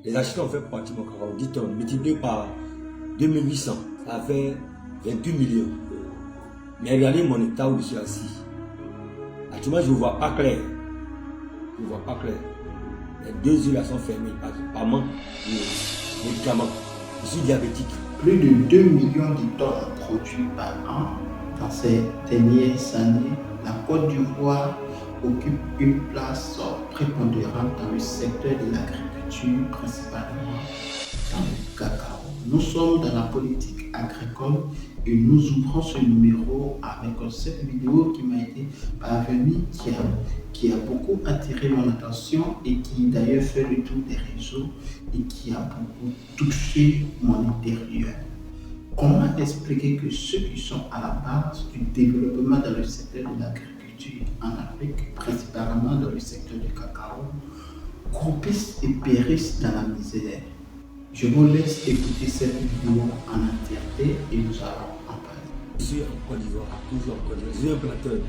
Les acheteurs ont fait partie de mon cacao, 10 tonnes, multiplié par 2800, ça fait 28 millions. Mais regardez mon état où je suis assis. Actuellement, je ne vois pas clair. Je ne vois pas clair. Les deux yeux là sont fermés par manque de médicaments. Je suis diabétique. Plus de 2 millions de tonnes produits par an. Dans ces dernières années, la Côte d'Ivoire occupe une place prépondérante dans le secteur de l'agriculture, principalement dans le cacao. Nous sommes dans la politique agricole et nous ouvrons ce numéro avec cette vidéo qui m'a été parvenue, qui a beaucoup attiré mon attention et qui d'ailleurs fait le tour des réseaux et qui a beaucoup touché mon intérieur. Comment expliquer que ceux qui sont à la base du développement dans le secteur de l'agriculture en Afrique, principalement dans le secteur du cacao, croupissent et périssent dans la misère? Je vous laisse écouter cette vidéo en entièreté et nous allons en parler. Je suis en Côte d'Ivoire, toujours en Côte d'Ivoire. Je suis un planteur.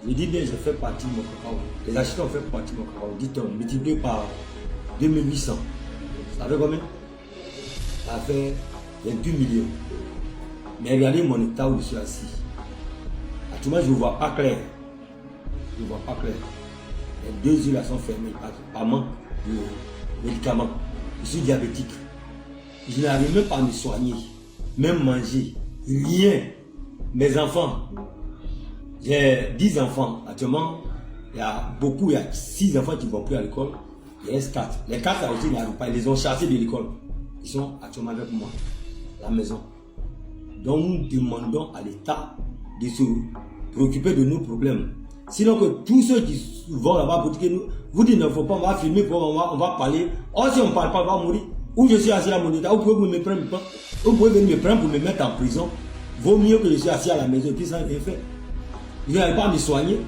Je dis bien, je fais partie de mon cacao. Les acheteurs ont fait partie de mon cacao, 10 tonnes, multiplié par 2800. Ça fait combien? Ça fait 28 millions. Mais regardez mon état où je suis assis. Actuellement, je ne vois pas clair. Je ne vois pas clair. Les deux yeux là sont fermés par manque de médicaments. Je suis diabétique. Je n'arrive même pas à me soigner, même manger. Rien. Mes enfants, j'ai 10 enfants. Actuellement, il y a 6 enfants qui ne vont plus à l'école. Il reste 4. Les 4 là aussi n'arrivent pas. Ils les ont chassés de l'école. Ils sont actuellement avec moi à la maison. Donc nous demandons à l'État de se préoccuper de nos problèmes. Sinon que tous ceux qui vont là-bas pour dire que nous, vous dites, il ne faut pas, on va filmer, on va parler. Or si on ne parle pas, on va mourir. Ou je suis assis à mon état, vous pouvez me prendre, vous pouvez venir me prendre pour me mettre en prison. Vaut mieux que je sois assis à la maison et puis ça n'est fait. Je n'arrive pas à me soigner.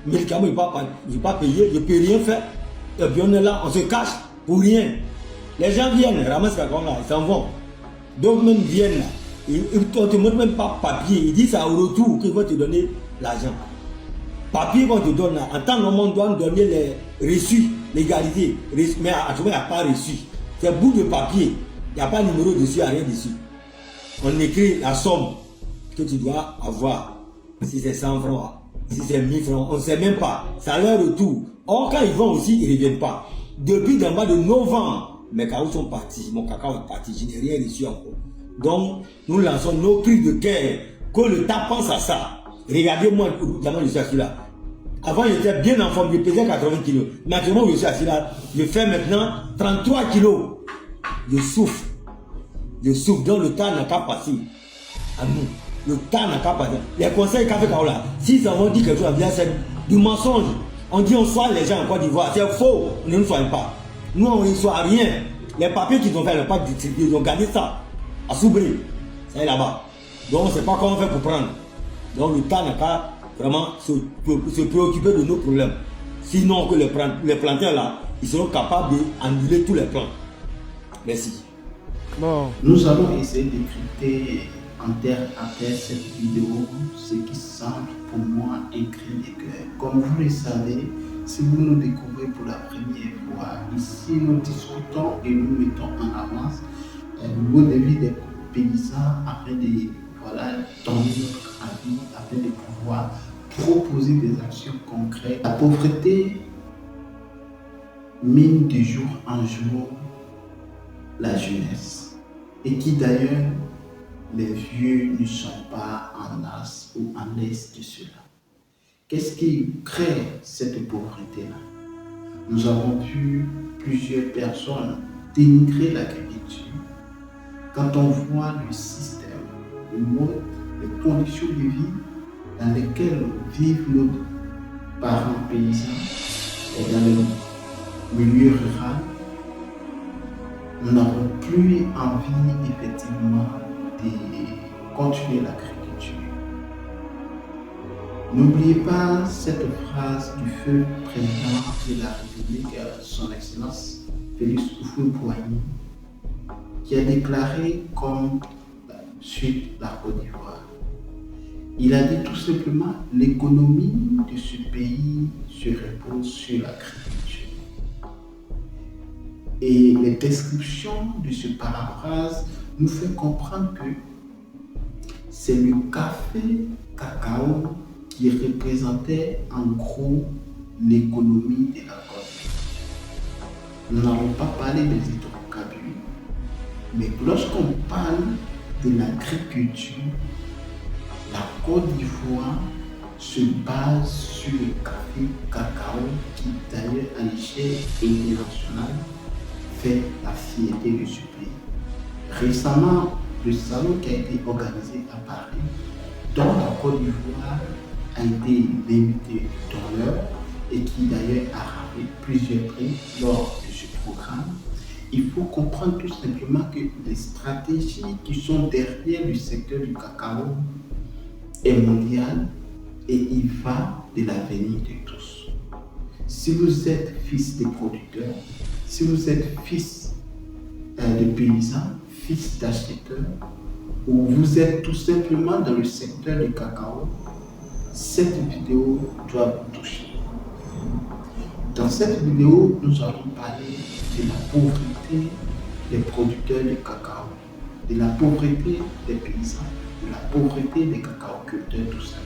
Les médicaments, je ne vais pas payer, je ne peux rien faire. Et puis on est là, on se cache pour rien. Les gens viennent, ramassent la grande là, ils s'en vont. D'autres même viennent là. On ne te montre même pas papier. Ils disent ça au retour qu'ils vont te donner l'argent. Papier qu'on te donne là, en temps normal, on doit donner les reçus, l'égalité. Mais actuellement, il n'y a pas reçu. C'est un bout de papier. Il n'y a pas de numéro dessus, il n'y a rien dessus. On écrit la somme que tu dois avoir. Si c'est 100 francs, si c'est 1000 francs, on ne sait même pas. C'est à leur retour. Or, quand ils vont aussi, ils ne reviennent pas. Depuis le mois de novembre, mes cacao sont partis. Mon cacao est parti. Je n'ai rien reçu encore. Donc, nous lançons nos cris de guerre. Que l'État pense à ça. Regardez-moi, je suis assis là. Avant, j'étais bien en forme, je pesais 80 kilos. Maintenant, je suis assis là, je fais maintenant 33 kilos. Je souffre. Je souffre. Donc, le temps n'a qu'à passer à nous. Le temps n'a qu'à passer. Les conseils qu'a fait là, s'ils avons dit quelque chose, c'est du mensonge. On dit on soigne les gens en Côte d'Ivoire. C'est faux. On ne nous soigne pas. Nous, on ne soigne rien. Les papiers qu'ils ont fait, ils n'ont pas distribué. Ils ont gardé ça à Soubri. Ça est là-bas. Donc, on ne sait pas comment on fait pour prendre. Donc, le temps n'a qu'à vraiment se préoccuper de nos problèmes. Sinon, que les planteurs là, ils seront capables d'annuler tous les plans. Merci. Bon. Nous allons essayer d'écouter en terre à terre cette vidéo, ce qui semble pour moi un cri de cœur. Comme vous le savez, si vous nous découvrez pour la première fois, ici nous discutons et nous mettons en avance le mot de vie des paysans afin de donner notre avis, afin de pouvoir proposer des actions concrètes. La pauvreté mine de jour en jour la jeunesse et qui d'ailleurs les vieux ne sont pas en as ou en l'aise de cela. Qu'est-ce qui crée cette pauvreté-là? Nous avons vu plusieurs personnes dénigrer l'agriculture. Quand on voit le système, le mode, les conditions de vie dans lesquelles vivent nos parents paysans et dans le milieu rural, nous n'avons plus envie effectivement de continuer l'agriculture. N'oubliez pas cette phrase du feu président de la République, son Excellence Félix Houphouët-Boigny, qui a déclaré comme suite la Côte d'Ivoire. Il a dit tout simplement l'économie de ce pays se repose sur l'agriculture. Et les descriptions de ce paraphrase nous font comprendre que c'est le café cacao qui représentait en gros l'économie de la Côte d'Ivoire. Nous n'avons pas parlé des hydrocarbures, mais lorsqu'on parle de l'agriculture, la Côte d'Ivoire se base sur le café cacao qui d'ailleurs à l'échelle internationale fait la fierté de ce pays. Récemment, le salon qui a été organisé à Paris, dont la Côte d'Ivoire a été l'invité d'honneur et qui d'ailleurs a ramené plusieurs prix lors de ce programme, il faut comprendre tout simplement que les stratégies qui sont derrière le secteur du cacao est mondiale et il va de l'avenir de tous. Si vous êtes fils de producteurs, si vous êtes fils de paysans, fils d'acheteurs, ou vous êtes tout simplement dans le secteur du cacao, cette vidéo doit vous toucher. Dans cette vidéo, nous allons parler de la pauvreté des producteurs de cacao, de la pauvreté des paysans, de la pauvreté des cacaoculteurs, tout ça.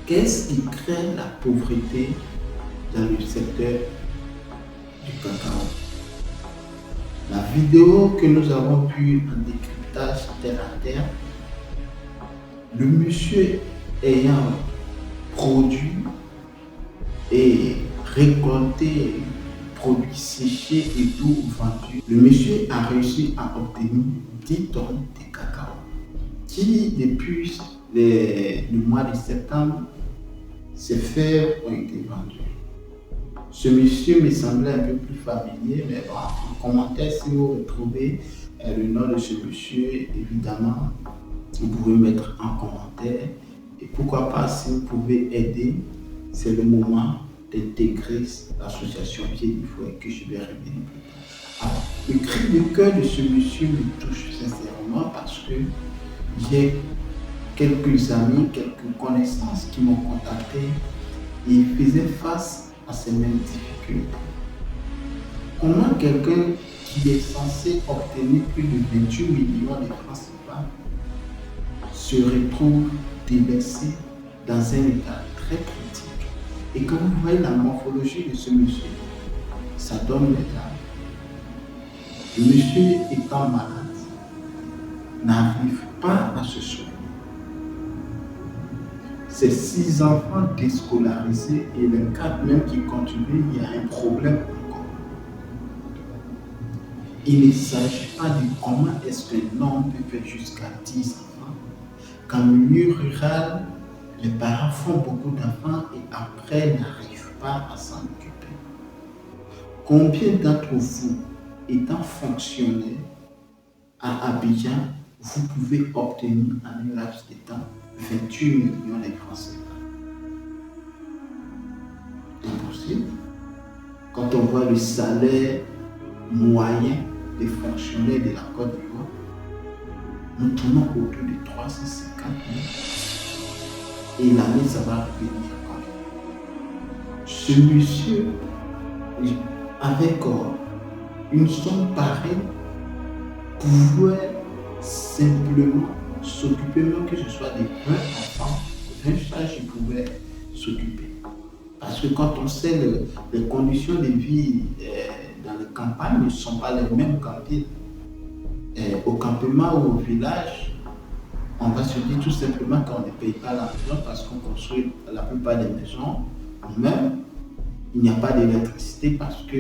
Qu'est-ce qui crée la pauvreté dans le secteur du cacao? La vidéo que nous avons vue en décryptage terre à terre, le monsieur ayant produit et récolté produits séchés et tout vendus, le monsieur a réussi à obtenir 10 tonnes de cacao qui, depuis le mois de septembre, ces fèves ont été vendues. Ce monsieur me semblait un peu plus familier, mais bon, en commentaire, si vous retrouvez le nom de ce monsieur, évidemment, vous pouvez mettre en commentaire. Et pourquoi pas, si vous pouvez aider, c'est le moment d'intégrer l'association Pied du Fouet que je vais révéler plus tard. Alors, le cri de cœur de ce monsieur me touche sincèrement parce que j'ai quelques amis, quelques connaissances qui m'ont contacté et ils faisaient face à ces mêmes difficultés. Comment quelqu'un qui est censé obtenir plus de 28 millions de francs CFA se retrouve délaissé dans un état très critique? Et quand vous voyez la morphologie de ce monsieur, ça donne les larmes. Le monsieur étant malade, n'arrive pas à se soigner. Ses 6 enfants déscolarisés et les 4 même qui continuent, il y a un problème encore. Il ne s'agit pas de comment est-ce qu'un homme peut faire jusqu'à 10 enfants. Qu'en milieu rural, les parents font beaucoup d'enfants et après n'arrivent pas à s'en occuper. Combien d'entre vous, étant fonctionnaire à Abidjan, vous pouvez obtenir en un laps de temps 28 millions de francs CFA? Impossible. Quand on voit le salaire moyen des fonctionnaires de la Côte d'Ivoire, nous tournons autour de 350 000. Et l'année, ça va revenir combien? Ce monsieur, avec une somme pareille, pouvait simplement s'occuper, même que ce soit des 20 enfants, 20 charges, il pouvait s'occuper. Parce que quand on sait les conditions de vie dans les campagnes ne sont pas les mêmes qu'en ville. Au campement ou au village, on va se dire tout simplement qu'on ne paye pas la maison parce qu'on construit la plupart des maisons. Même, il n'y a pas d'électricité parce que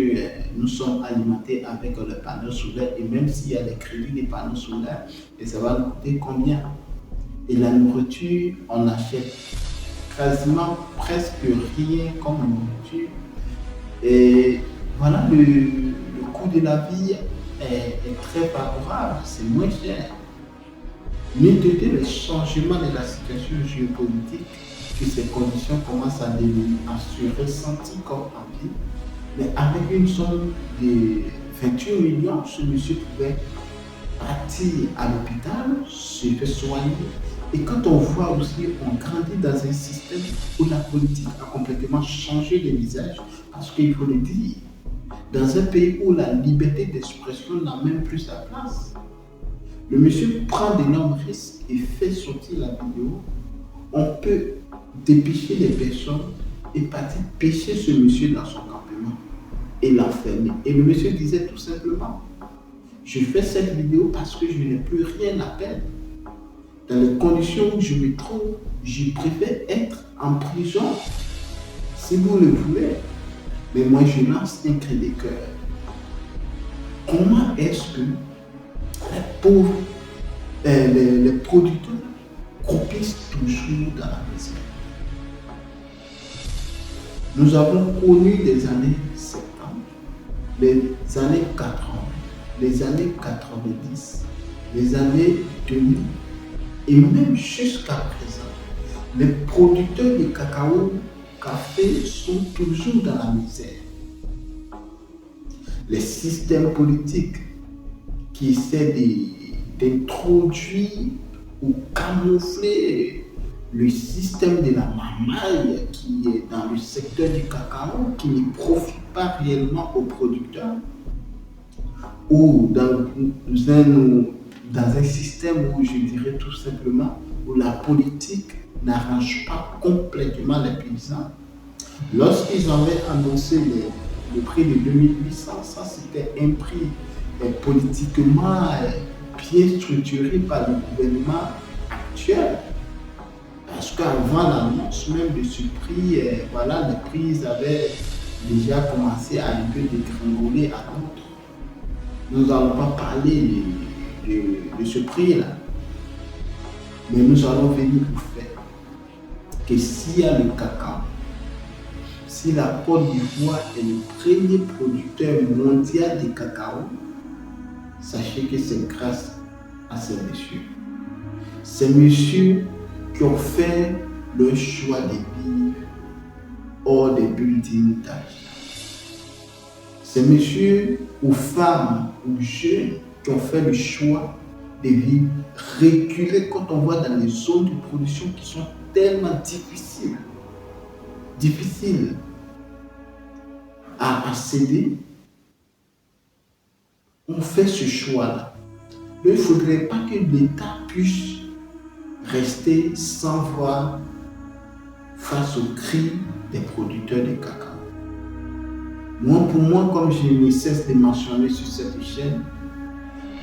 nous sommes alimentés avec le panneau solaire et même s'il y a des crédits des panneaux solaires, et ça va nous coûter combien? Et la nourriture, on achète quasiment presque rien comme nourriture. Et voilà, le coût de la vie est très favorable, c'est moins cher. N'ayant les changements de la situation géopolitique, que ces conditions commencent à se ressentir comme en ville, mais avec une somme de 28 millions, ce monsieur pouvait partir à l'hôpital, se faire soigner. Et quand on voit aussi, on grandit dans un système où la politique a complètement changé le visage, parce qu'il faut le dire, dans un pays où la liberté d'expression n'a même plus sa place. Le monsieur prend d'énormes risques et fait sortir la vidéo. On peut dépêcher les personnes et partir pêcher ce monsieur dans son campement et l'enfermer. Et le monsieur disait tout simplement, je fais cette vidéo parce que je n'ai plus rien à perdre. Dans les conditions où je me trouve, je préfère être en prison, si vous le voulez. Mais moi, je lance un cri de cœur. Comment est-ce que les producteurs croupissent toujours dans la misère? Nous avons connu les années 70, les années 80, les années 90, les années 2000 et même jusqu'à présent. Les producteurs de cacao, café sont toujours dans la misère. Les systèmes politiques qui essaient d'introduire ou camoufler le système de la mamaille qui est dans le secteur du cacao, qui ne profite pas réellement aux producteurs, ou dans un système où je dirais tout simplement où la politique n'arrange pas complètement les paysans. Lorsqu'ils avaient annoncé le prix de 2800, ça c'était un prix politiquement bien structuré par le gouvernement actuel. Parce qu'avant l'annonce même de ce prix, voilà, les prix avaient déjà commencé à un peu dégringoler à d'autres. Nous n'allons pas parler de ce prix-là. Mais nous allons venir au fait que s'il y a le cacao, si la Côte d'Ivoire est le premier producteur mondial de cacao, sachez que c'est grâce à ces messieurs. Ces messieurs qui ont fait le choix de vivre hors des buildings d'âge. Ces messieurs ou femmes ou jeunes qui ont fait le choix de vivre reculés quand on voit dans les zones de production qui sont tellement difficiles à accéder, on fait ce choix-là. Il ne faudrait pas que l'État puisse rester sans voix face aux cris des producteurs de cacao. Pour moi, comme je ne cesse de mentionner sur cette chaîne,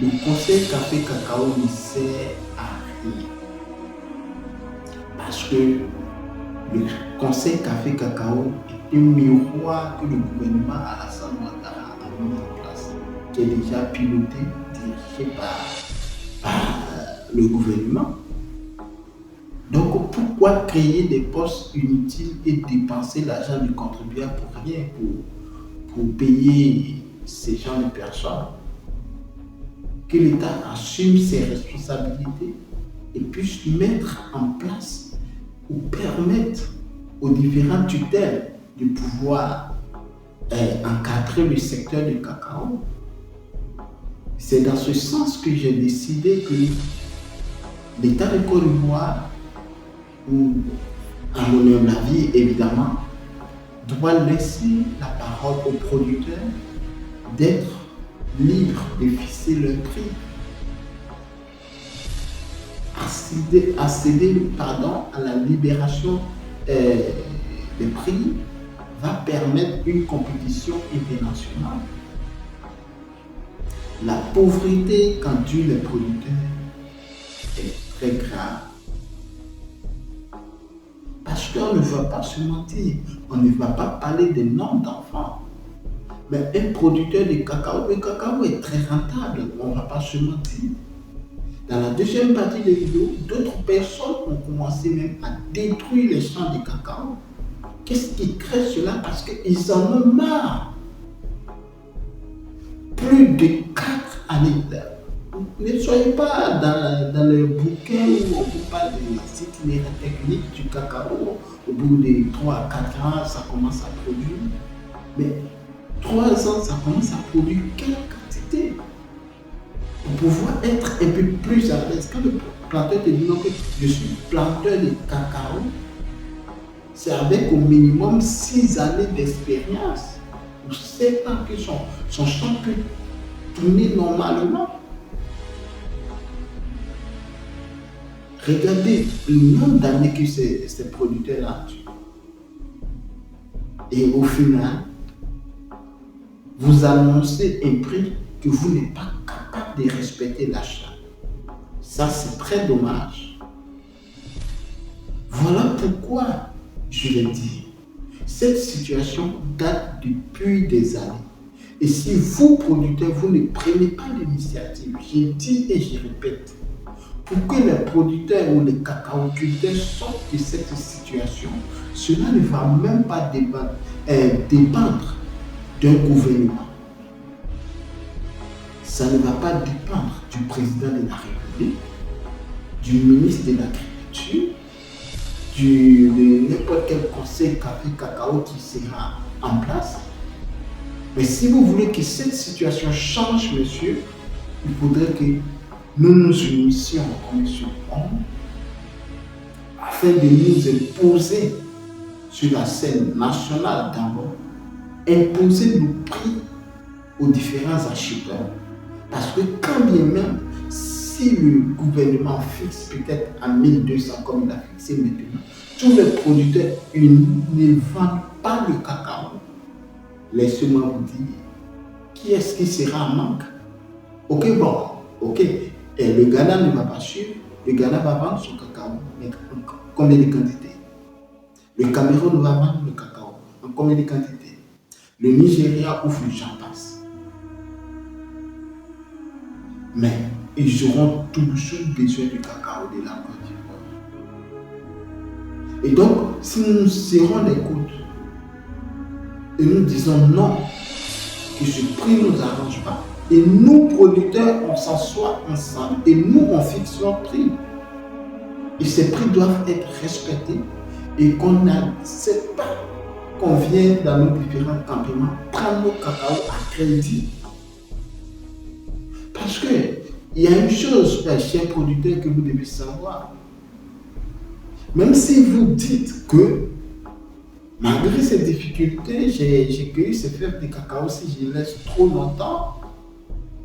le conseil café cacao ne sert à rien. Parce que le conseil café cacao est un miroir que le gouvernement Alassane Ouattara a mis en place, qui est déjà piloté, dirigé par le gouvernement. Donc pourquoi créer des postes inutiles et dépenser l'argent du contribuable pour rien, pour payer ces gens de personnes? Que l'État assume ses responsabilités et puisse mettre en place ou permettre aux différentes tutelles de pouvoir encadrer le secteur du cacao. C'est dans ce sens que j'ai décidé que l'État de Côte d'Ivoire, ou à mon humble avis évidemment, doit laisser la parole aux producteurs d'être libres de fixer leur prix. Accéder à la libération des prix va permettre une compétition internationale. La pauvreté qu'endurent les producteurs est très grave. Parce qu'on ne va pas se mentir, on ne va pas parler des nombres d'enfants. Mais un producteur de cacao, le cacao est très rentable, on ne va pas se mentir. Dans la deuxième partie de la vidéo, d'autres personnes ont commencé même à détruire les champs de cacao. Qu'est-ce qui crée cela? Parce qu'ils en ont marre. Plus de 4 années. Ne soyez pas dans le bouquin où on vous parle des itinéraires techniques du cacao. Au bout de 3 à 4 ans, ça commence à produire. Mais 3 ans, ça commence à produire quelle quantité? Pour pouvoir être un peu plus à l'aise. Quand le planteur te dit non, que je suis planteur de cacao, c'est avec au minimum 6 années d'expérience. pour 7 ans que son champ peut tourner normalement. Regardez le nombre d'années que ces producteurs-là tuent. Et au final, vous annoncez un prix que vous n'êtes pas capable de respecter l'achat. Ça, c'est très dommage. Voilà pourquoi je l'ai dit. Cette situation date depuis des années. Et si vous, producteurs, vous ne prenez pas l'initiative, je dis et je répète, pour que les producteurs ou les cacaoculteurs sortent de cette situation, cela ne va même pas dépendre d'un gouvernement. Ça ne va pas dépendre du président de la République, du ministre de l'Agriculture, de n'importe quel conseil café cacao qui sera en place. Mais si vous voulez que cette situation change, monsieur, il faudrait que nous nous unissions comme sur homme afin de nous imposer sur la scène nationale d'abord, imposer nos prix aux différents acheteurs. Parce que quand bien même, si le gouvernement fixe peut-être à 1200 comme il a fixé maintenant, tous les producteurs ne vendent pas le cacao. Laissez-moi vous dire, qui est-ce qui sera en manque? Ok, bon, ok. Et le Ghana ne va pas suivre, le Ghana va vendre son cacao. Mais en combien de quantités? Le Cameroun va vendre le cacao. En combien de quantités? Le Nigeria ouvre le j'en passe. Mais ils auront toujours besoin du cacao de la Côte d'Ivoire. Et donc, si nous serrons les coudes et nous disons non, que ce prix ne nous arrange pas, et nous, producteurs, on s'assoit ensemble et nous, on fixe leur prix. Et ces prix doivent être respectés et qu'on n'accepte pas qu'on vienne dans nos différents campements prendre nos cacao à crédit. Parce qu'il y a une chose, chers producteurs, que vous devez savoir. Même si vous dites que, malgré ces difficultés, j'ai cueilli ces fèves de cacao, si je laisse trop longtemps,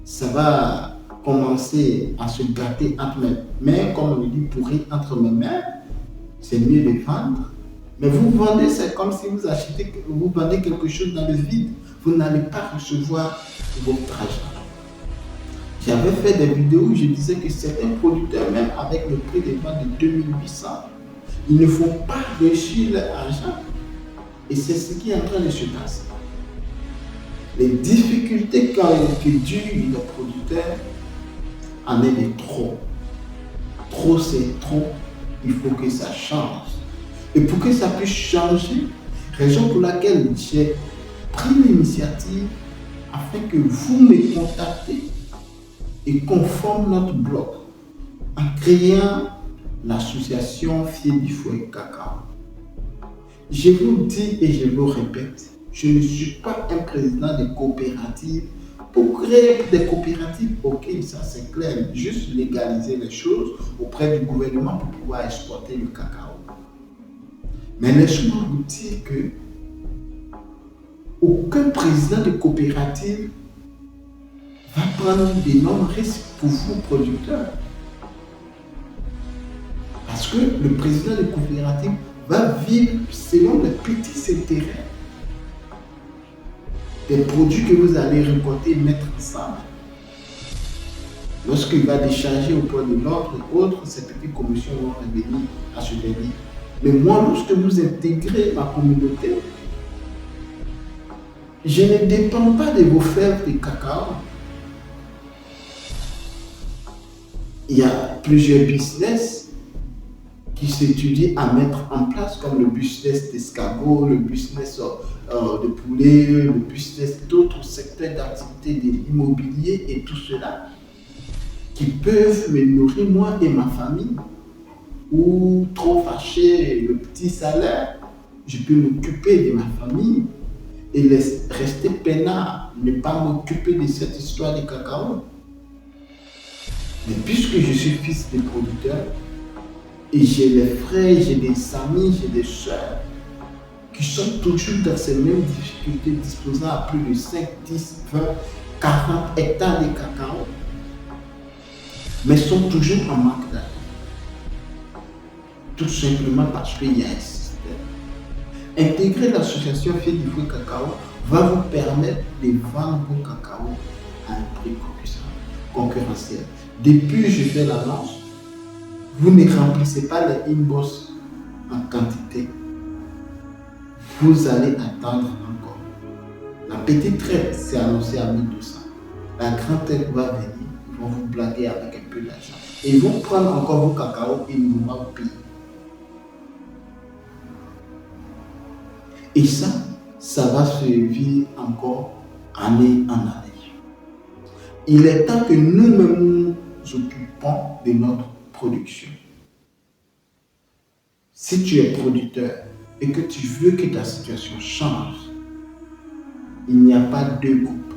ça va commencer à se gâter entre mes mains, comme on le dit, pourrir entre mes mains. C'est mieux de vendre. Mais vous vendez, c'est comme si vous vendez quelque chose dans le vide. Vous n'allez pas recevoir votre argent. J'avais fait des vidéos où je disais que certains producteurs, même avec le prix de vente de 2800, ils ne font pas réussir leur argent. Et c'est ce qui est en train de se passer. Les difficultés que durent les producteurs en est de trop. Trop, c'est trop. Il faut que ça change. Et pour que ça puisse changer, raison pour laquelle j'ai pris l'initiative afin que vous me contactez et qu'on forme notre bloc en créant l'association Fier du Fouet Cacao. Je vous dis et je vous répète, je ne suis pas un président de coopérative. Pour créer des coopératives, ok, ça c'est clair, juste légaliser les choses auprès du gouvernement pour pouvoir exporter le cacao. Mais laissez-moi vous dire que aucun président de coopérative va prendre d'énormes risques pour vous, producteurs. Parce que le président de coopérative va vivre selon les petits intérêts des produits que vous allez récolter et mettre ensemble. Lorsqu'il va décharger au point de l'ordre et autres, ces petites commissions vont revenir à ce dernier. Mais moi, lorsque vous intégrez ma communauté, je ne dépends pas de vos fèves de cacao. Il y a plusieurs business qui s'étudient à mettre en place, comme le business d'escargot, le business de poulet, le business d'autres secteurs d'activité de l'immobilier et tout cela, qui peuvent me nourrir moi et ma famille. Ou trop fâché, le petit salaire, je peux m'occuper de ma famille et rester peinard, ne pas m'occuper de cette histoire de cacao. Mais puisque je suis fils de producteur, et j'ai des frères, j'ai des amis, j'ai des soeurs qui sont toujours dans ces mêmes difficultés, disposant à plus de 5, 10, 20, 40 hectares de cacao, mais sont toujours en manque d'argent. Tout simplement parce qu'il y a un système. Intégrer l'association Fier du Fruit Cacao va vous permettre de vendre vos cacao à un prix concurrentiel. Depuis je fais l'annonce, vous ne remplissez pas les inbox en quantité. Vous allez attendre encore. La petite traite, c'est annoncé à 1200. La grande traite va venir, ils vont vous blaguer avec un peu d'argent. Et ils vont prendre encore vos cacao et ils vont vous payer. Et ça va se vivre encore année en année. Il est temps que nous-mêmes nous occupons de notre production. Si tu es producteur et que tu veux que ta situation change, il n'y a pas 2 groupes,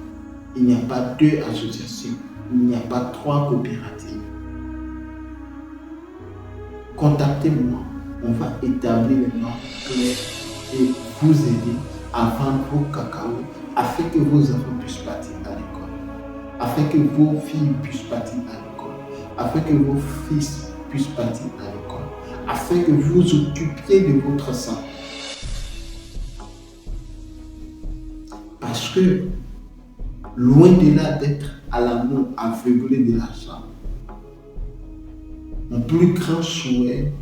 il n'y a pas 2 associations, il n'y a pas 3 coopératives. Contactez-moi, on va établir les normes claires et vous aider à vendre vos cacao afin que vos enfants puissent partir à l'école, afin que vos filles puissent partir à l'école, afin que vos fils puissent partir à l'école, afin que vous occupiez de votre santé. Parce que, loin de là d'être à l'amour aveuglé de l'argent, mon plus grand souhait,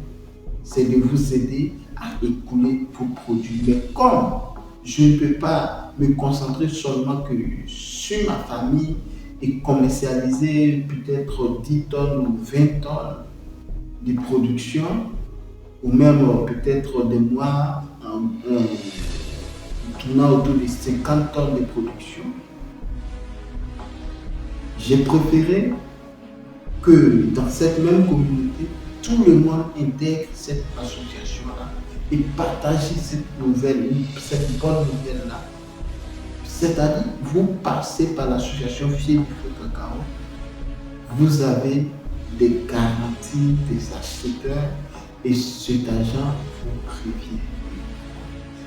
c'est de vous aider à écouler vos produits. Mais comme je ne peux pas me concentrer seulement que sur ma famille et commercialiser peut-être 10 tonnes ou 20 tonnes de production, ou même peut-être des mois tournant autour de 50 tonnes de production, j'ai préféré que dans cette même communauté, tout le monde intègre cette association-là et partage cette nouvelle, cette bonne nouvelle-là. C'est-à-dire, vous passez par l'association Fier du Fruit Cacao, vous avez des garanties des acheteurs et cet argent vous revient.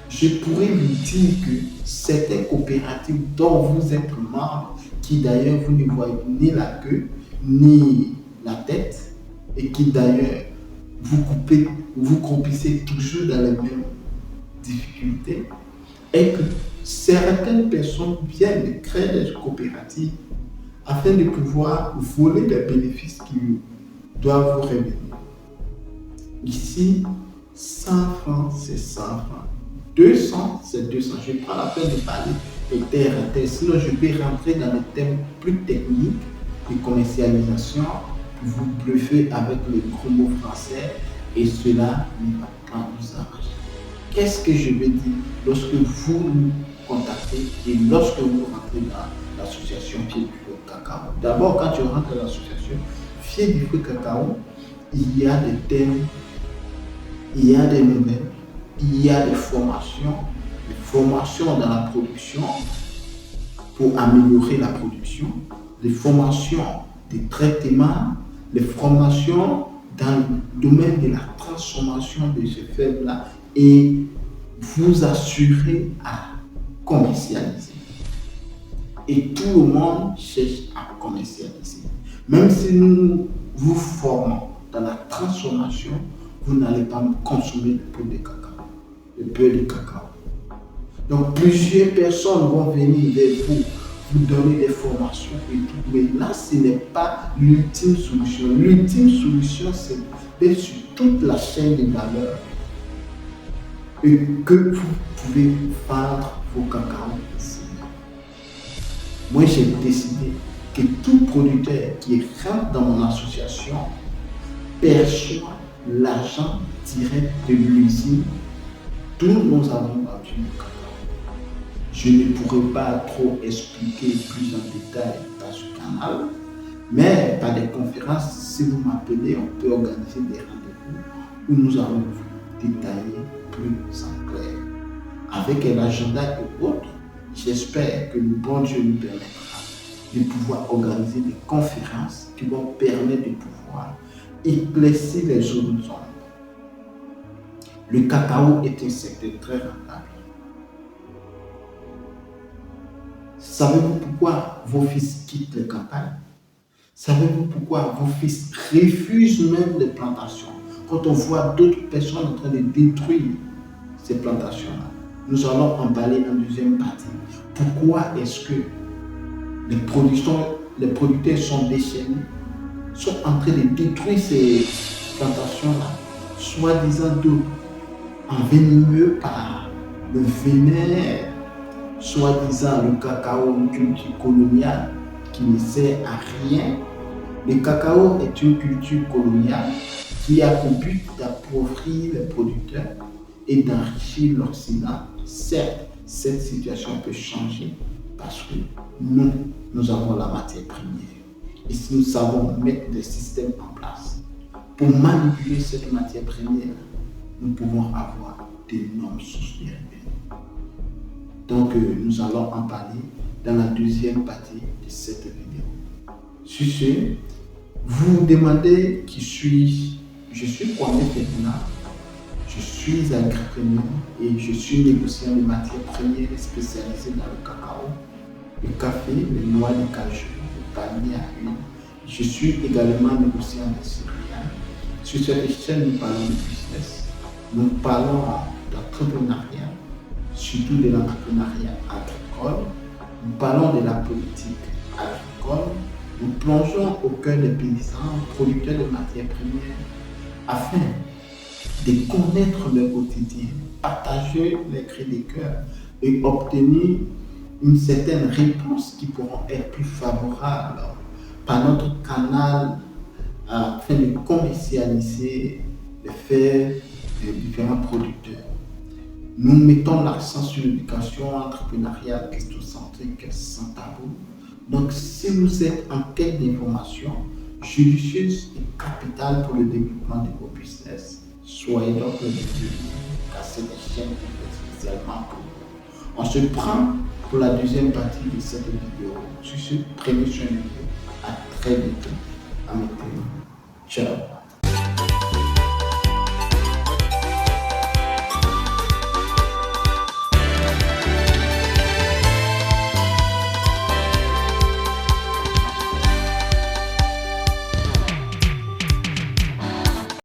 Je pourrais lui dire que certaines coopératives dont vous êtes membre, qui d'ailleurs vous ne voyez ni la queue ni la tête, et qui d'ailleurs vous croupissez toujours dans les mêmes difficultés, et que certaines personnes viennent de créer des coopératives afin de pouvoir voler des bénéfices qui doivent vous revenir. Ici, 100 francs, c'est 100 francs. 200, c'est 200. Je prends la peine de parler de terre à terre. Sinon, je vais rentrer dans des thèmes plus techniques de commercialisation, vous bluffer avec les gros mots français et cela ne va pas vous arranger. Qu'est-ce que je vais dire lorsque vous nous contactez et lorsque vous rentrez dans l'association Fier du Fruit Cacao? D'abord, quand tu rentres dans l'association Fier du Fruit Cacao, il y a des thèmes, il y a des nouvelles, il y a des formations dans la production pour améliorer la production, des formations de traitement, des formations dans le domaine de la transformation de ces fèves-là et vous assurer à commercialiser. Et tout le monde cherche à commercialiser. Même si nous vous formons dans la transformation, vous n'allez pas consommer le pot de cacao, le beurre de cacao. Donc plusieurs personnes vont venir vers vous, vous donner des formations et tout. Mais là, ce n'est pas l'ultime solution. L'ultime solution, c'est d'être sur toute la chaîne de valeur et que vous pouvez vendre vos cacao. Moi, j'ai décidé que tout producteur qui rentre dans mon association perçoit l'argent direct de l'usine d'où nous avons vendu le cacao. Je ne pourrais pas trop expliquer plus en détail dans ce canal, mais par des conférences, si vous m'appelez, on peut organiser des rendez-vous où nous allons vous détailler plus en clair. Avec l'agenda et autres, j'espère que le bon Dieu nous permettra de pouvoir organiser des conférences qui vont permettre de pouvoir éclaircir les horizons Le cacao est un secteur très rentable. Savez-vous pourquoi vos fils quittent les campagnes? Savez-vous pourquoi vos fils refusent même les plantations quand on voit d'autres personnes en train de détruire ces plantations-là? Nous allons en parler en deuxième partie. Pourquoi est-ce que les producteurs sont déchaînés, sont en train de détruire ces plantations-là, soi-disant d'autres envenimeux par le vénère, soi-disant le cacao, une culture coloniale qui ne sert à rien. Le cacao est une culture coloniale qui a pour but d'appauvrir les producteurs et d'enrichir l'Occident. Certes, cette situation peut changer parce que nous avons la matière première. Et si nous savons mettre des systèmes en place pour manipuler cette matière première, nous pouvons avoir d'énormes sources de revenus. Donc, nous allons en parler dans la deuxième partie de cette vidéo. Sur ce, vous vous demandez qui suis-je? Je suis Kwame Ferdinand, je suis agripreneur et je suis négociant de matières premières spécialisé dans le cacao, le café, les noix de cajou, le palmier à huile. Je suis également négociant de céréales. Sur cette chaîne, nous parlons de business, nous parlons d'entrepreneuriat, surtout de l'entrepreneuriat agricole. Nous parlons de la politique agricole. Nous plongeons au cœur des paysans, producteurs de matières premières, afin de connaître leur quotidien, partager les cris des cœurs et obtenir une certaine réponse qui pourront être plus favorables par notre canal afin de commercialiser les faits des différents producteurs. Nous mettons l'accent sur l'éducation entrepreneuriale christocentrique sans tabou. Donc, si vous êtes en quête d'informations judicieuses et capitales pour le développement de vos business, soyez donc le bienvenu à cette chaîne qui est spécialement pour vous. On se prend pour la deuxième partie de cette vidéo. Sur ce, prenez soin de vous. À très bientôt. Ciao.